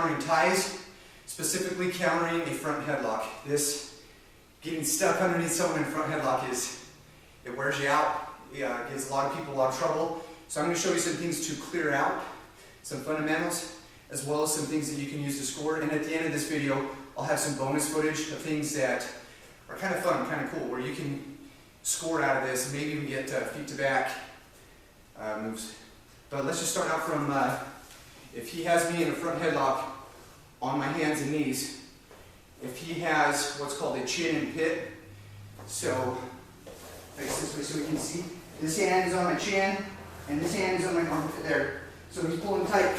countering ties, specifically countering a front headlock. This, getting stuck underneath someone in front headlock it wears you out. It gives a lot of people a lot of trouble. So I'm going to show you some things to clear out, some fundamentals, as well as some things that you can use to score. And at the end of this video, I'll have some bonus footage of things that are kind of fun, kind of cool, where you can score out of this and maybe even get feet to back moves. But let's just start out from, if he has me in a front headlock on my hands and knees, if he has what's called a chin and pit, so face this way so we can see. This hand is on my chin, and this hand is on my armpit there. So he's pulling tight.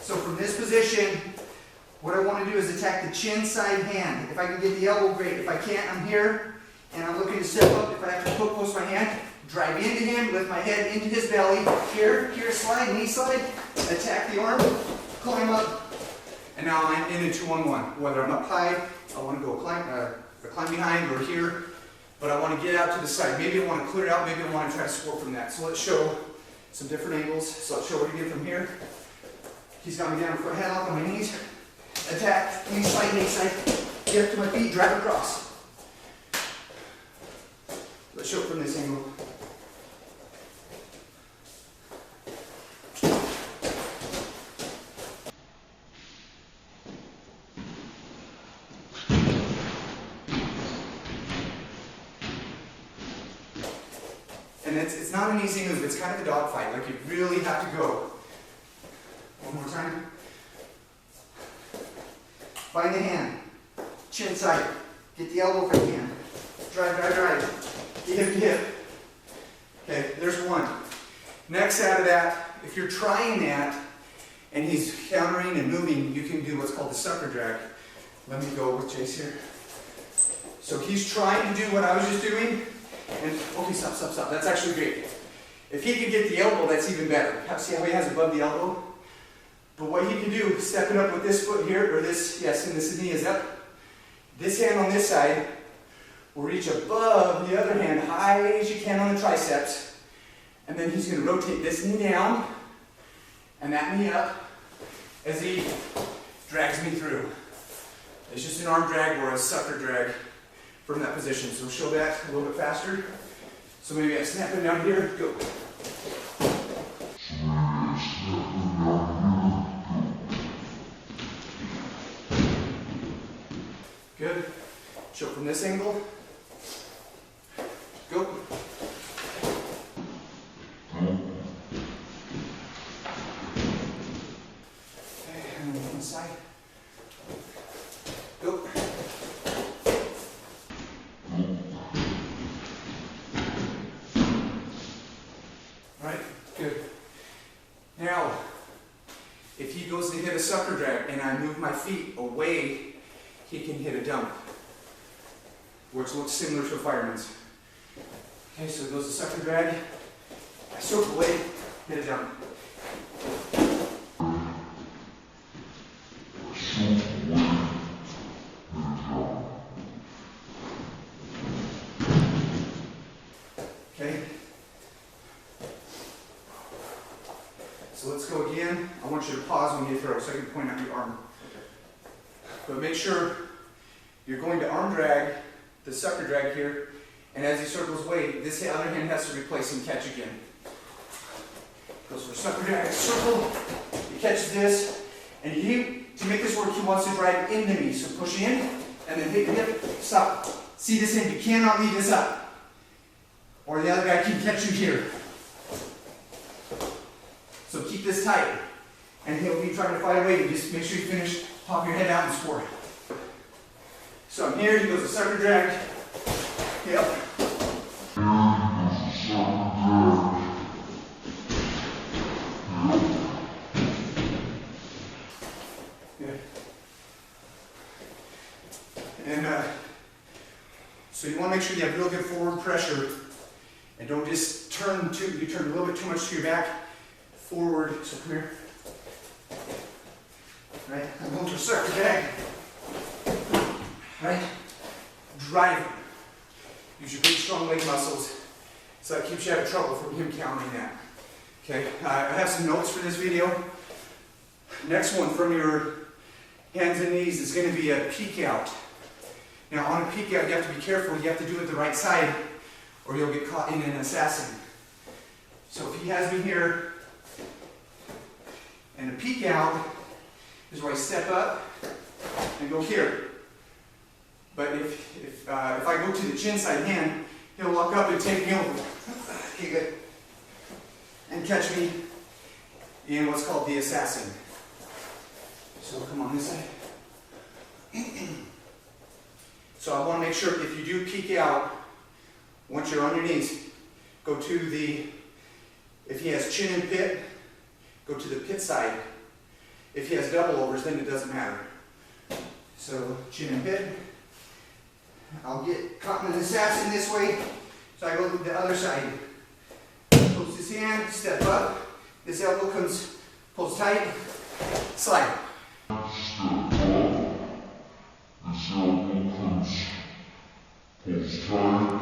So from this position, what I want to do is attack the chin side hand. If I can get the elbow, great. If I can't, I'm here, and I'm looking to step up. If I have to hook close my hand, drive into him, lift my head into his belly. Here slide, knee slide, attack the arm, climb up, and now I'm in a 2-on-1. Whether I'm up high, I want to go climb behind, or here, but I want to get out to the side. Maybe I want to clear it out, maybe I want to try to score from that. So let's show some different angles. So I'll show what I get from here. He's got me down for a headlock on my knees. Attack, knee slide, get up to my feet, drive across. Let's show it from this angle. And it's not an easy move, it's kind of a dogfight, like you really have to go. One more time. Find the hand, chin side, get the elbow if I can. Drive. Get hip to hip. Okay, there's one. Next out of that, if you're trying that, and he's countering and moving, you can do what's called the sucker drag. Let me go with Jace here. So he's trying to do what I was just doing, and okay, stop. That's actually great. If he can get the elbow, that's even better. See how he has above the elbow? But what he can do, stepping up with this foot here, or this, yes, and this knee is up. This hand on this side will reach above the other hand, high as you can on the triceps. And then he's going to rotate this knee down, and that knee up, as he drags me through. It's just an arm drag or a sucker drag from that position. So show that a little bit faster. So maybe I snap it down here, go. Good. Show from this angle. Go. Okay, and on the side. Go. Alright, good. Now, if he goes to hit a sucker drag and I move my feet away, he can hit a dump, which looks similar to a fireman's. Okay, so it goes to sucker drag, I circle away, hit a dump. Okay. So let's go again. I want you to pause when you throw so I can point out your arm. But make sure you're going to arm drag, the sucker drag here, and as he circles away, this other hand has to replace and catch again. Goes for sucker drag, circle, he catches this, and to make this work, he wants to drive into me. So push in, and then hit the hip, stop. See this in, you cannot leave this up, or the other guy can catch you here. So keep this tight, and he'll be trying to fight away. You just make sure you finish. Pop your head out and score. So I'm here, he goes to sucker drag. Yep. Good. And so you want to make sure you have real good forward pressure and don't just turn a little bit too much to your back forward. So come here. Right, I'm going to sucker drag. Right, drive. Use your big strong leg muscles so that keeps you out of trouble from him countering that. Okay, I have some notes for this video. Next one from your hands and knees is going to be a peek out. Now on a peek out, you have to be careful. You have to do it the right side or you'll get caught in an assassin. So if he has me here, and a peek out is where I step up and go here. But if I go to the chin side hand, he'll walk up and take me over. Okay, good. And catch me in what's called the assassin. So come on this side. So I want to make sure if you do peek out, once you're on your knees, go to the, if he has chin and pit, go to the pit side. If he has double overs, then it doesn't matter. So chin and pit. I'll get caught in an assassin this way, so I go to the other side. Close this hand, step up. This elbow comes, pulls tight, slide. Step up. This elbow comes, pulls tight,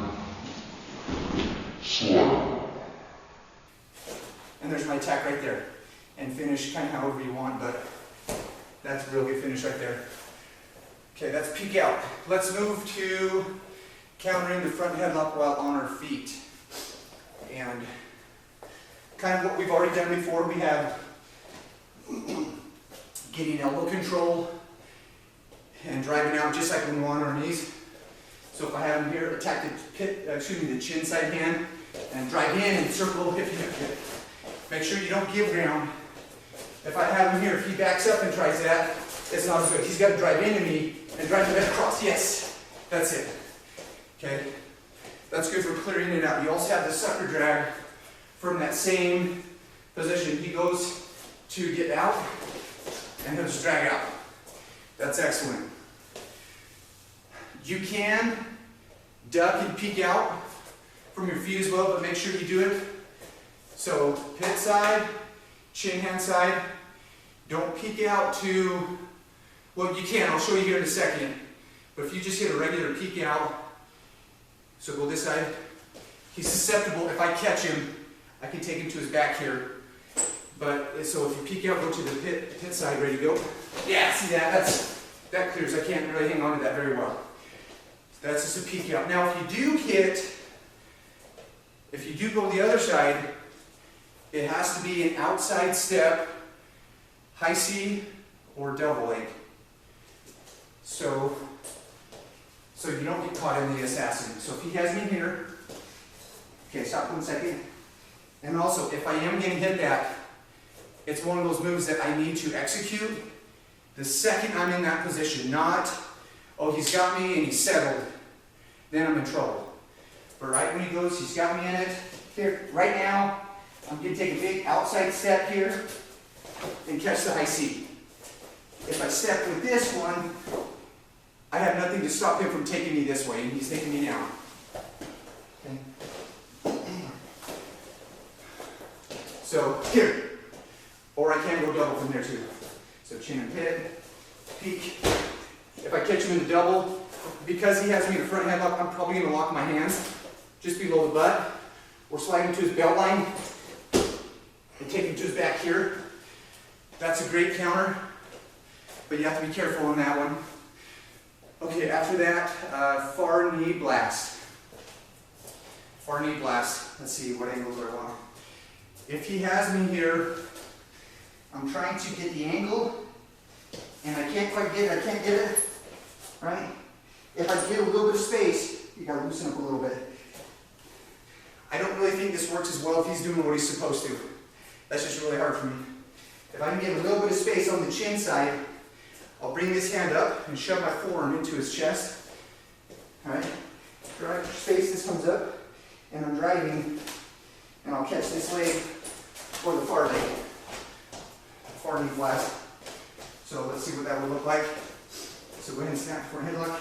slide. And there's my attack right there. And finish kind of however you want, but that's a real good finish right there. Okay, that's peek out. Let's move to countering the front headlock while on our feet. And kind of what we've already done before, we have getting elbow control and driving out just like when we're on our knees. So if I have him here, attack the chin side hand and drive in and circle hip, hip, hip. Make sure you don't give ground. If I have him here, if he backs up and tries that, it's not as good. He's got to drive into me and drive the head across. Yes, that's it. Okay, that's good for clearing it out. You also have the sucker drag from that same position. He goes to get out and he'll just drag out. That's excellent. You can duck and peek out from your feet as well, but make sure you do it. So pit side, chin hand side. Don't peek out to, well you can, I'll show you here in a second. But if you just hit a regular peek out, so go this side, he's susceptible. If I catch him, I can take him to his back here. But so if you peek out, go to the pit side, ready to go. Yeah, see that clears. I can't really hang on to that very well. That's just a peek out. Now if you do go the other side, it has to be an outside step, high C or double leg. So you don't get caught in the assassin. So if he has me here, okay, stop 1 second. And also, if I am getting hit that, it's one of those moves that I need to execute the second I'm in that position, not, oh, he's got me and he's settled, then I'm in trouble. But right when he goes, he's got me in it. Here, right now, I'm going to take a big outside step here and catch the high C. If I step with this one, I have nothing to stop him from taking me this way, and he's taking me down. Okay. So, here. Or I can go double from there too. So chin and pit, peek. If I catch him in the double, because he has me in the front headlock, I'm probably going to lock my hands just below the butt, or slide him to his belt line, and take him to his back here. That's a great counter, but you have to be careful on that one. Okay, after that, far knee blast. Far knee blast. Let's see, what angles do I want? If he has me here, I'm trying to get the angle, and I can't quite get it, I can't get it, right? If I get a little bit of space, you gotta loosen up a little bit. I don't really think this works as well if he's doing what he's supposed to. That's just really hard for me. If I can get a little bit of space on the chin side, I'll bring this hand up and shove my forearm into his chest. All right, drive space, this comes up, and I'm driving, and I'll catch this leg or the far leg. Far knee blast. So let's see what that would look like. So go ahead and snap for a headlock.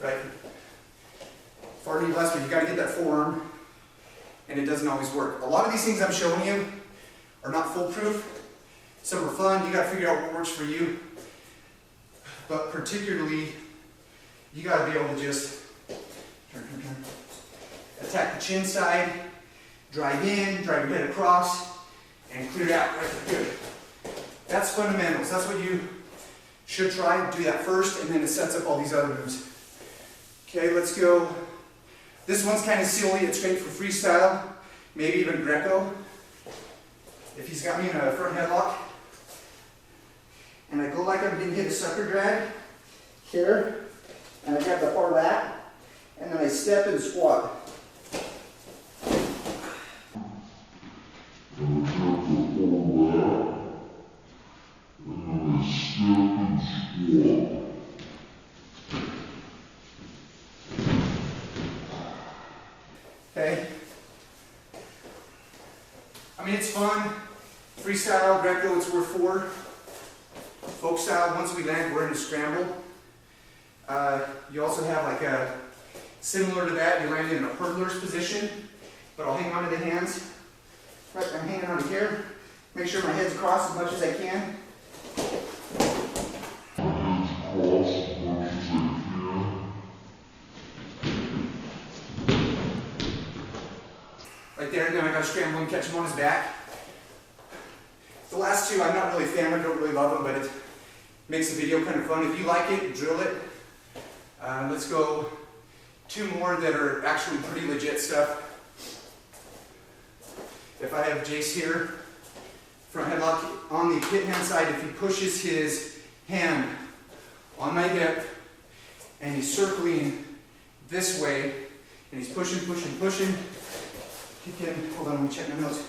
Right. Far knee blast, but you got to get that forearm, and it doesn't always work. A lot of these things I'm showing you are not foolproof. Some are fun. You got to figure out what works for you. But particularly, you got to be able to just attack the chin side drive in, drive your head across, and clear it out right there. Good. That's fundamentals. That's what you should try. Do that first, and then it sets up all these other moves. Okay, let's go. This one's kind of silly. It's great for freestyle, maybe even Greco. If he's got me in a front headlock, and I go like I'm going to hit a sucker drag here, and I grab the far lat, and then I step and squat. Okay. I mean, it's fun. Freestyle, Greco, it's worth 4. Folk style, once we land, we're in a scramble. You also have like a, similar to that, you land in a hurdler's position, but I'll hang on to the hands. Right, I'm hanging on to here. Make sure my head's crossed as much as I can. Right there, and then I gotta scramble and catch him on his back. The last two I'm not really a fan of, don't really love them, but it makes the video kind of fun. If you like it, drill it. Let's go 2 more that are actually pretty legit stuff. If I have Jace here, front headlock on the pit hand side, if he pushes his hand on my hip and he's circling this way and he's pushing, he can, hold on, let me check my notes.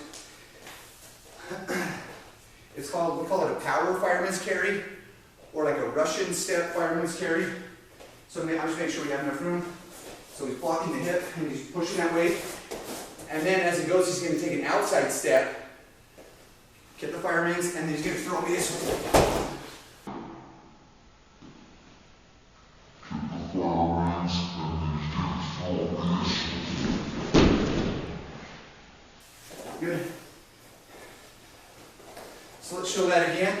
It's called, we call it a power fireman's carry, or like a Russian step fireman's carry. So I'm just making sure we have enough room. So he's blocking the hip and he's pushing that way. And then as he goes, he's going to take an outside step, get the fireman's, and then he's going to throw me this way. Good. So let's show that again.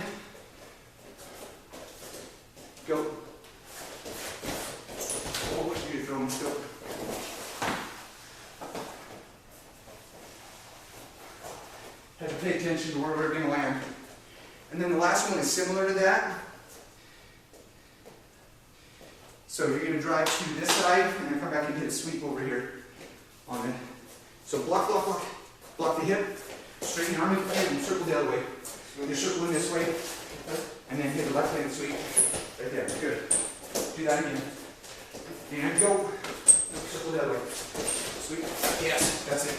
Go. What would you throw him still? Have to pay attention to where we're going to land. And then the last one is similar to that. So you're going to drive to this side and then come back and hit a sweep over here on it. So block, block, block. Block the hip, straighten your arm and circle the other way. You're circling this way, and then hit the left hand sweep. Right there, good. Do that again. And go. Circle the other way. Sweep. Yes, that's it.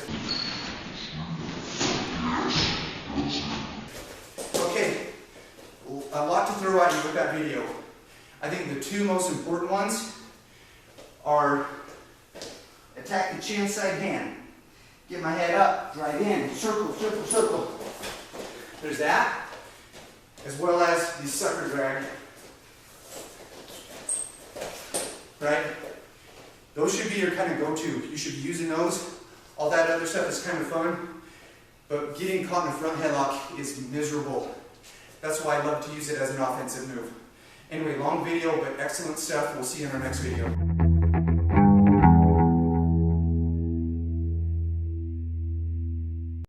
Okay, a lot to throw at you with that video. I think the 2 most important ones are attack the chin side hand. Get my head up, drive in, circle, circle, circle. There's that, as well as the sucker drag. Right? Those should be your kind of go-to. You should be using those. All that other stuff is kind of fun, but getting caught in a front headlock is miserable. That's why I love to use it as an offensive move. Anyway, long video, but excellent stuff. We'll see you in our next video.